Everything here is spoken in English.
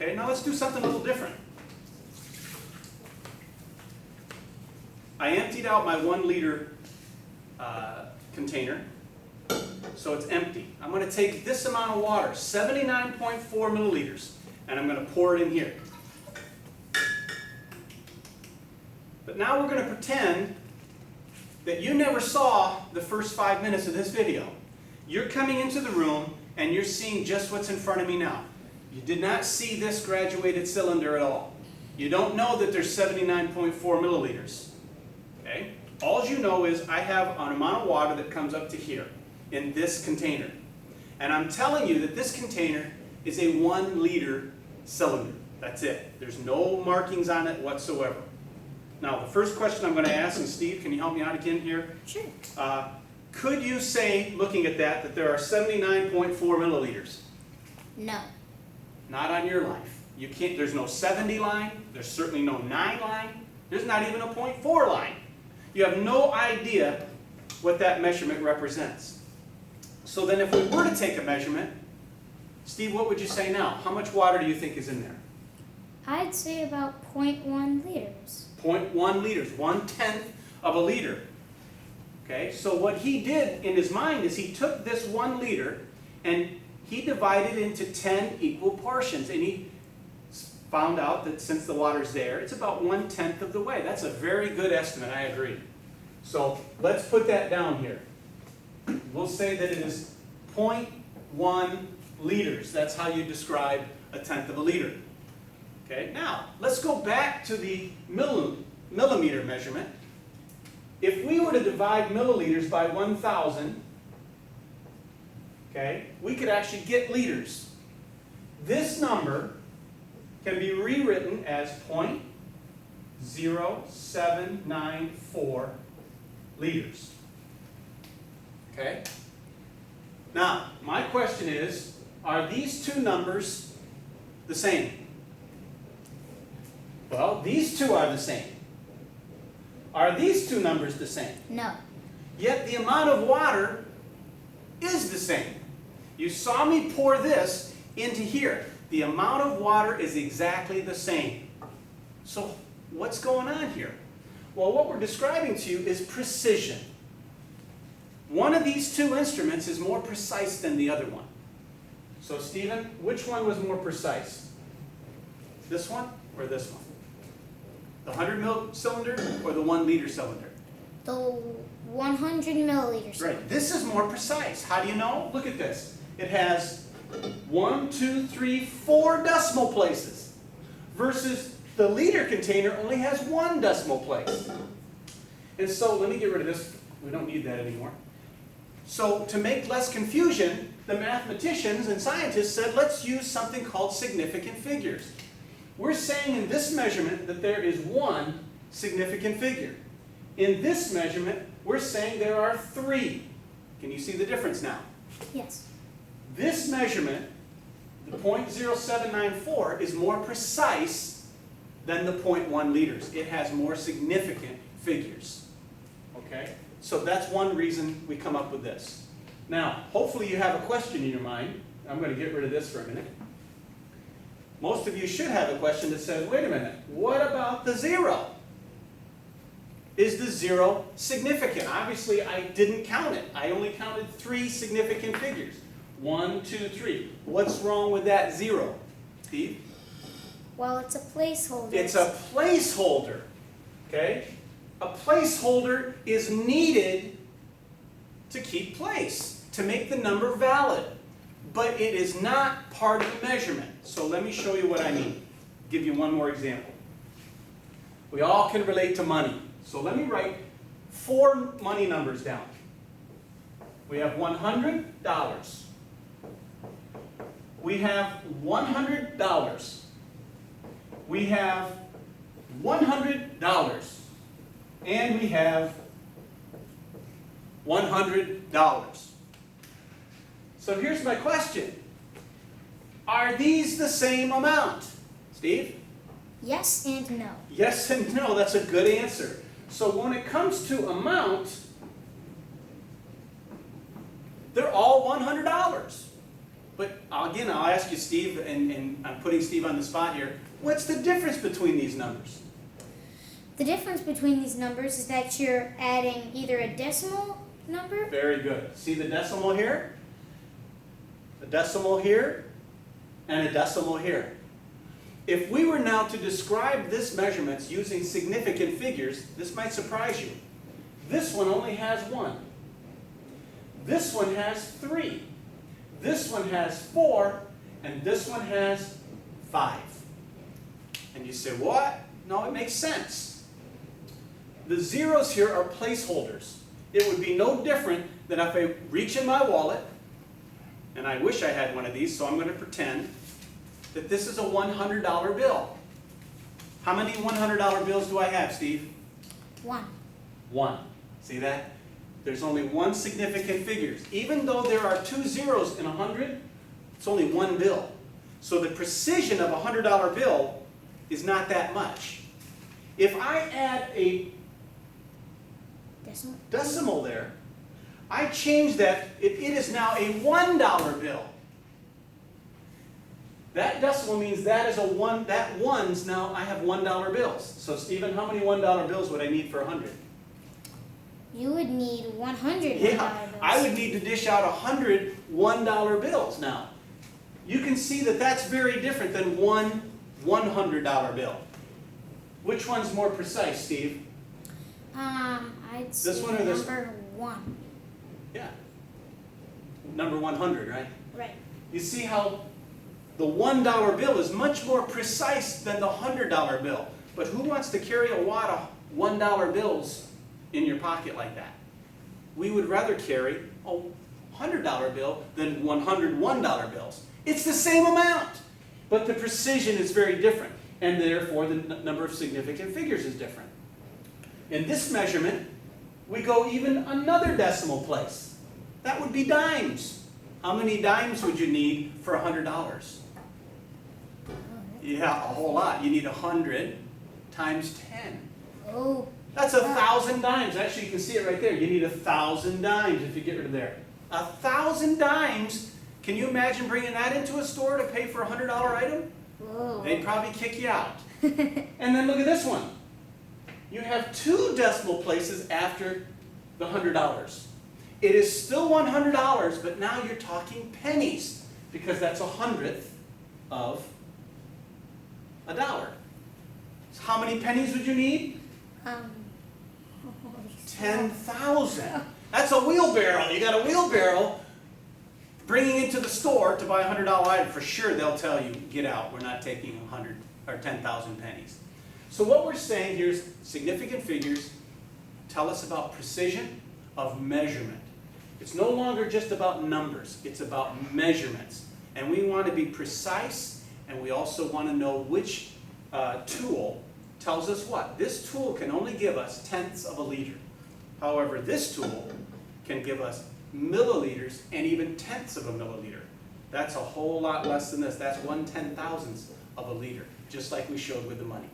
Okay, now let's do something a little different. I emptied out my 1 liter container, so it's empty. I'm going to take this amount of water, 79.4 milliliters, and I'm going to pour it in here. But now we're going to pretend that you never saw the first 5 minutes of this video. You're coming into the room and you're seeing just what's in front of me now. You did not see this graduated cylinder at all. You don't know that there's 79.4 milliliters. Okay? All you know is I have an amount of water that comes up to here in this container. And I'm telling you that this container is a 1 liter cylinder. That's it. There's no markings on it whatsoever. Now, the first question I'm going to ask, and Steve, can you help me out again here? Sure. Could you say, looking at that there are 79.4 milliliters? No. Not on your life. You can't. There's no 70 line. There's certainly no 9 line. There's not even a 0.4 line. You have no idea what that measurement represents. So then if we were to take a measurement, Steve, what would you say now? How much water do you think is in there? I'd say about 0.1 liters. 0.1 liters, 1/10 of a liter. Okay, so what he did in his mind is he took this 1 liter and he divided it into 10 equal portions, and he found out that since the water's there, it's about 1/10 of the way. That's a very good estimate, I agree. So let's put that down here. We'll say that it is 0.1 liters. That's how you describe 1/10 of a liter. Okay, now let's go back to the millimeter measurement. If we were to divide milliliters by 1,000, okay, we could actually get liters. This number can be rewritten as 0.0794 liters. Okay? Now, my question is, are these two numbers the same? Well, these two are the same. Are these two numbers the same? No. Yet the amount of water is the same. You saw me pour this into here. The amount of water is exactly the same. So what's going on here? Well, what we're describing to you is precision. One of these two instruments is more precise than the other one. So Stephen, which one was more precise? This one or this one? The 100 mil cylinder or the 1 liter cylinder? The 100 milliliters. Right. This is more precise. How do you know? Look at this. It has 1, 2, 3, 4 decimal places versus the liter container only has 1 decimal place. And so let me get rid of this. We don't need that anymore. So to make less confusion, the mathematicians and scientists said, let's use something called significant figures. We're saying in this measurement that there is 1 significant figure. In this measurement, we're saying there are 3. Can you see the difference now? Yes. This measurement, the 0.0794, is more precise than the 0.1 liters. It has more significant figures. Okay? So that's one reason we come up with this. Now, hopefully you have a question in your mind. I'm going to get rid of this for a minute. Most of you should have a question that says, wait a minute, what about the 0? Is the 0 significant? Obviously, I didn't count it. I only counted 3 significant figures. 1, 2, 3. What's wrong with that 0? Steve? Well, it's a placeholder. It's a placeholder. Okay? A placeholder is needed to keep place, to make the number valid. But it is not part of the measurement. So let me show you what I mean. Give you one more example. We all can relate to money. So let me write 4 money numbers down. We have $100. We have $100. We have $100. And we have $100. So here's my question. Are these the same amount? Steve? Yes and no. Yes and no. That's a good answer. So when it comes to amount, they're all $100. But again, I'll ask you, Steve, and I'm putting Steve on the spot here. What's the difference between these numbers? The difference between these numbers is that you're adding either a decimal number. Very good. See the decimal here? A decimal here, and a decimal here. If we were now to describe this measurements using significant figures, this might surprise you. This one only has 1. This one has 3. This one has 4, and this one has 5. And you say, what? No, it makes sense. The zeros here are placeholders. It would be no different than if I reach in my wallet, and I wish I had one of these, so I'm going to pretend that this is a $100 bill. How many $100 bills do I have, Steve? 1. 1. See that? There's only one significant figure. Even though there are 2 zeros in 100, it's only 1 bill. So the precision of a $100 bill is not that much. If I add a decimal there, I change that, it is now a $1 bill. That decimal means that is a 1, that one's now, I have $1 bills. So Stephen, how many $1 bills would I need for 100? You would need 100 Yeah, $1 bills. I would need to dish out 100 $1 bills now. You can see that that's very different than one $100 bill. Which one's more precise, Steve? I'd say This one or this number 1. Yeah. Number 100, right? Right. You see how the $1 bill is much more precise than the $100 bill. But who wants to carry a wad of $1 bills in your pocket like that? We would rather carry a $100 bill than 100 $1 bills. It's the same amount, but the precision is very different, and therefore the number of significant figures is different. In this measurement, we go even another decimal place. That would be dimes. How many dimes would you need for $100? Yeah, a whole lot. You need 100 times 10. Oh. That's 1,000 dimes. Actually, you can see it right there. You need 1,000 dimes if you get rid of there. 1,000 dimes. Can you imagine bringing that into a store to pay for a $100 item? Whoa. They'd probably kick you out. And then look at this one. You have 2 decimal places after the $100. It is still $100, but now you're talking pennies, because that's 100th of a dollar. So how many pennies would you need? 10,000. That's a wheelbarrow. You got a wheelbarrow bringing it to the store to buy a $100 item. For sure, they'll tell you, get out. We're not taking 100 or 10,000 pennies. So what we're saying here is significant figures tell us about precision of measurement. It's no longer just about numbers. It's about measurements. And we want to be precise, and we also want to know which tool tells us what. This tool can only give us tenths of a liter. However, this tool can give us milliliters and even tenths of a milliliter. That's a whole lot less than this. That's 1/10,000th of a liter, just like we showed with the money.